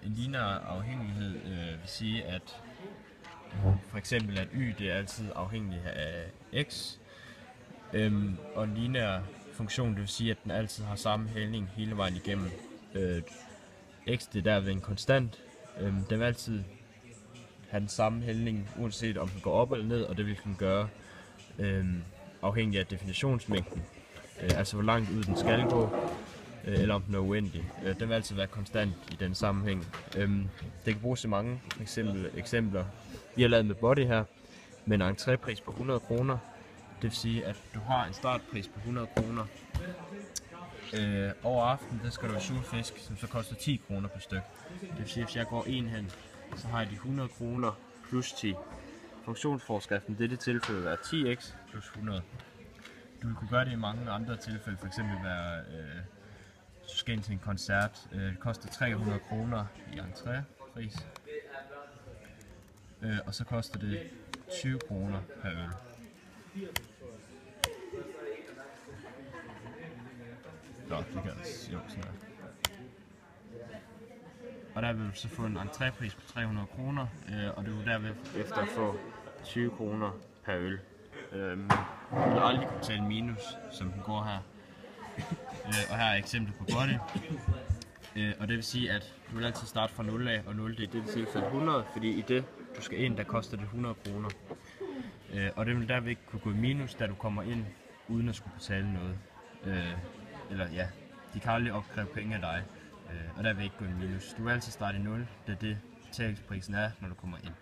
En lineær afhængighed vil sige, at for eksempel at y det er altid afhængig af x, og en lineær funktion det vil sige, at den altid har samme hældning hele vejen igennem. X det er derved en konstant, den vil altid have den samme hældning, uanset om den går op eller ned, og det vil den gøre afhængig af definitionsmængden, altså hvor langt ud den skal gå, eller om den er uendelig. Den vil altid være konstant i den sammenhæng. Det kan bruges til mange eksempler. Vi har lavet med body her, med en entrépris på 100 kroner. Det vil sige, at du har en startpris på 100 kroner. Over aftenen, der skal du have sulfisk, som så koster 10 kroner per styk. Det vil sige, at hvis jeg går en hen, så har jeg de 100 kroner plus 10. Funktionsforskriften i dette tilfælde er 10x plus 100. Du vil kunne gøre det i mange andre tilfælde, f.eks. være du skal ind til en koncert. Det koster 300 kroner i entrépris. Og så koster det 20 kroner per øl. Nå, det kan altså jo sådan her. Og der vil du så få en entrépris på 300 kroner, og du vil derved efter få 20 kroner per øl. Du vil aldrig kunne betale minus, som den går her. Og her er et eksempel på body. Og det vil sige, at du vil altid starte fra 0 af, og 0 det er i dette tilfælde 100, fordi i det du skal ind, der koster det 100 kroner. Og det vil derved ikke kunne gå i minus, da du kommer ind, uden at skulle betale noget. Eller ja, de kan aldrig opkræve penge af dig, og der vil ikke gå i minus. Du vil altid starte i 0, da det betalingsprisen er, når du kommer ind.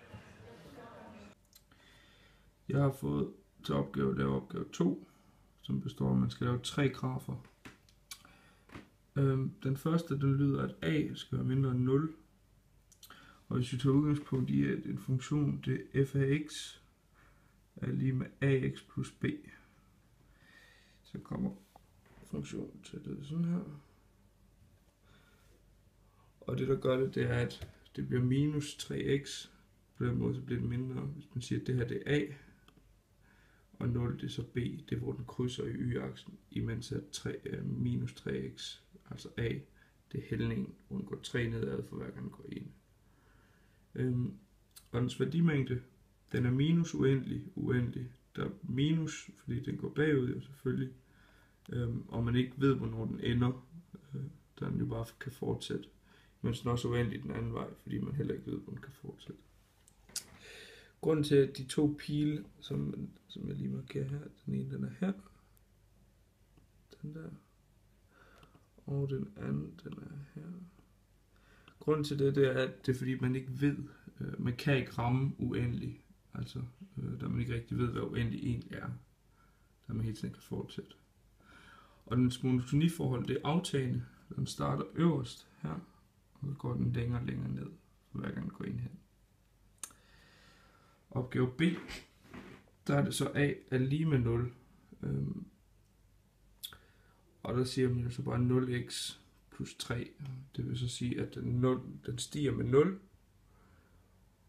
Jeg har fået til opgave at lave opgave 2, som består af, at man skal lave 3 grafer. Den første, den lyder, at a skal være mindre end 0. Og hvis vi tager udgangspunkt i, at en funktion, det er f af x, er lige med ax plus b, så kommer funktionen til at lyde sådan her. Og det der gør det, det er, at det bliver minus 3x. På den måde så bliver det mindre, hvis man siger, at det her det er a, og 0 det er så b, det er hvor den krydser i y-aksen, imens at minus 3x, altså a, det er hældningen, hvor den går 3 nedad for hver gang den går 1. Og dens værdimængde, den er minus uendelig. Der er minus, fordi den går bagud jo selvfølgelig, og man ikke ved, hvornår den ender, der den jo bare kan fortsætte. Men den er også uendelig den anden vej, fordi man heller ikke ved, hvor den kan fortsætte. Grunden til, at de 2 pile, som jeg lige markerer her, den ene den er her, den der, og den anden den er her. Grunden til det er, at det er fordi man ikke ved, man kan ikke ramme uendelig, altså da man ikke rigtig ved, hvad uendelig egentlig er, da man helt tiden kan fortsætte. Og dens monotoniforhold, det er aftagende, den starter øverst her, og så går den længere og længere ned, for hver gang den går ind hen. Opgave B, der er det så a er lige med 0, og der siger man så bare 0x plus 3, det vil så sige, at den stiger med 0,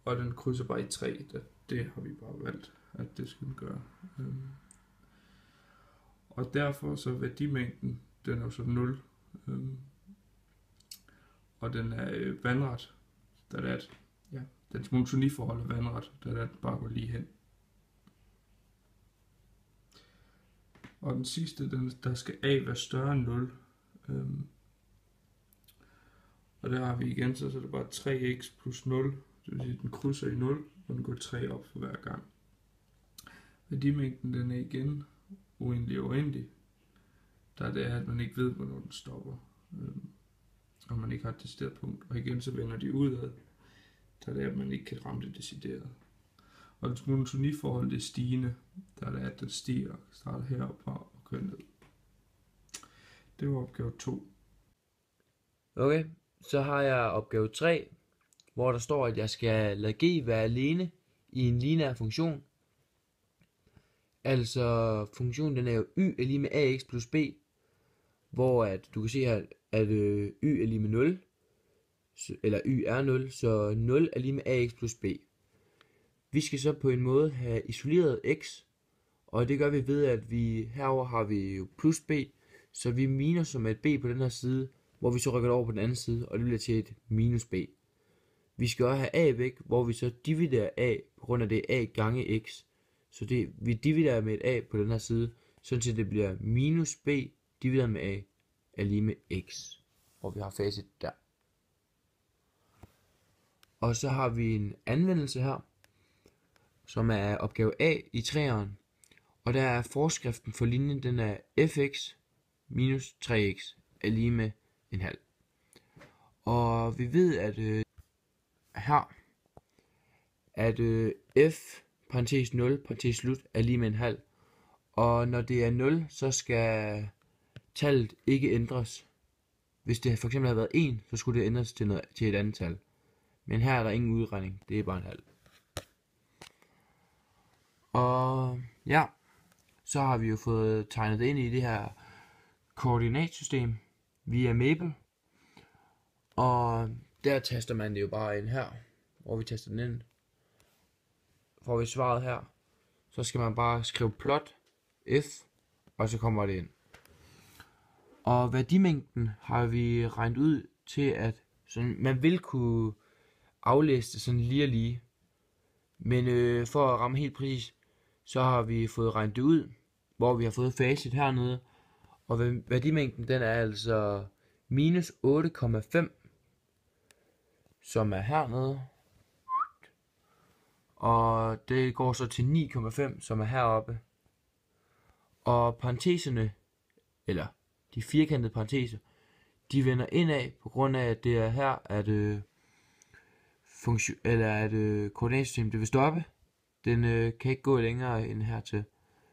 og den krydser bare i 3, det har vi bare valgt, at det skal den gøre. Og derfor så værdimængden, den er jo så 0, og den er vandret, da det er, at dens monotoniforhold er vandret, da det er, at den bare går lige hen. Og den sidste, der skal a være større end 0, og der har vi igen, så er det bare 3x plus 0, det vil sige, at den krydser i 0, og den går 3 op for hver gang. Værdimængden, den er igen uendelig, der det er, at man ikke ved, hvornår den stopper, og man ikke har et decideret punkt. Og igen, så vender de udad, der det er, at man ikke kan ramme det decideret. Og dens monotoniforhold, det er stigende, der det er, at den stiger, starter heroppe og kører ned. Det var opgave 2. Okay, så har jeg opgave 3, hvor der står, at jeg skal lade g være alene i en lineær funktion. Altså funktionen den er jo y er lige med ax plus b, hvor at du kan se her, at y er lige med 0, eller y er 0, så 0 er lige med ax plus b. Vi skal så på en måde have isoleret x, og det gør vi ved, at vi herover har vi jo plus b, så vi minus som et b på den her side, hvor vi så rykker det over på den anden side, og det bliver til et minus b. Vi skal også have a væk, hvor vi så dividerer a, på grund af det a gange x. Så det, vi dividerer med et a på den her side, sådan til det bliver minus b divideret med a er lige med x. Hvor vi har facit der. Og så har vi en anvendelse her, som er opgave A i 3'eren. Og der er forskriften for linjen, den er fx minus 3x er lige med en halv. Og vi ved, at her, at f parentes 0 parentes slut er lige med en halv. Og når det er 0, så skal tallet ikke ændres. Hvis det for eksempel havde været 1, så skulle det ændres til et andet tal. Men her er der ingen udregning, det er bare en halv. Og ja, så har vi jo fået tegnet det ind i det her koordinatsystem via Maple. Og der taster man det jo bare ind her, hvor vi taster den ind. Får vi svaret her, så skal man bare skrive plot f, og så kommer det ind. Og værdimængden har vi regnet ud til, at sådan, man vil kunne aflæse det sådan lige og lige. Men for at ramme helt præcis, så har vi fået regnet det ud, hvor vi har fået facit hernede. Og værdimængden den er altså minus 8,5, som er hernede. Og det går så til 9,5, som er heroppe. Og parenteserne, eller de firkantede parenteser, de vender indad på grund af, at det er her, at koordinatsystemet det vil stoppe. Den kan ikke gå længere end hertil.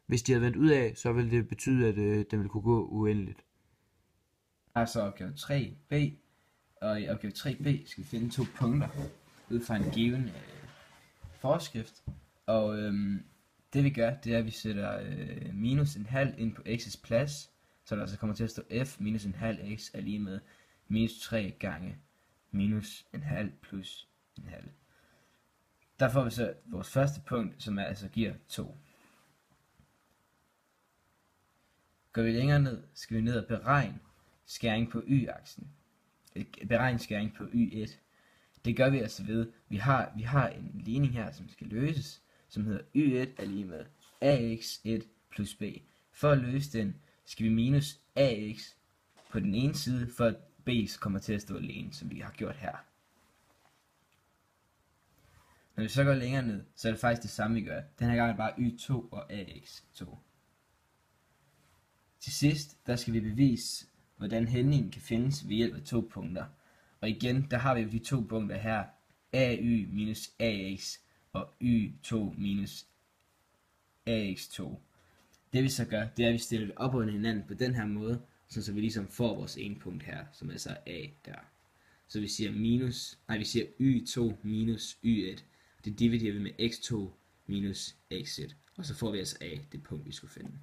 Hvis de havde vendt ud af, så ville det betyde, at den ville kunne gå uendeligt. Altså opgave 3b, og i opgave 3b skal vi finde 2 punkter ud fra en given forskrift. Og det vi gør, det er, at vi sætter minus en halv ind på x's plads, så der altså kommer til at stå f minus en halv x er lige med minus 3 gange minus en halv plus en halv. Der får vi så vores første punkt, som altså giver 2. Går vi længere ned, skal vi ned og beregne skæring på y-aksen. Beregne skæring på y1. Det gør vi altså ved, vi har en ligning her, som skal løses, som hedder y1 er lige med ax1 plus b. For at løse den, skal vi minus ax på den ene side, for at b kommer til at stå alene, som vi har gjort her. Når vi så går længere ned, så er det faktisk det samme, vi gør. Den her gang er det bare y2 og ax2. Til sidst, der skal vi bevise, hvordan hældningen kan findes ved hjælp af 2 punkter. Og igen, der har vi jo de 2 punkter her, ay minus ax og y2 minus ax2. Det vi så gør, det er, at vi stiller det op under hinanden på den her måde, så vi ligesom får vores ene punkt her, som altså er a der. Så vi siger y2 minus y1. Det dividerer vi med x2 minus x1. Og så får vi altså a, det punkt vi skulle finde.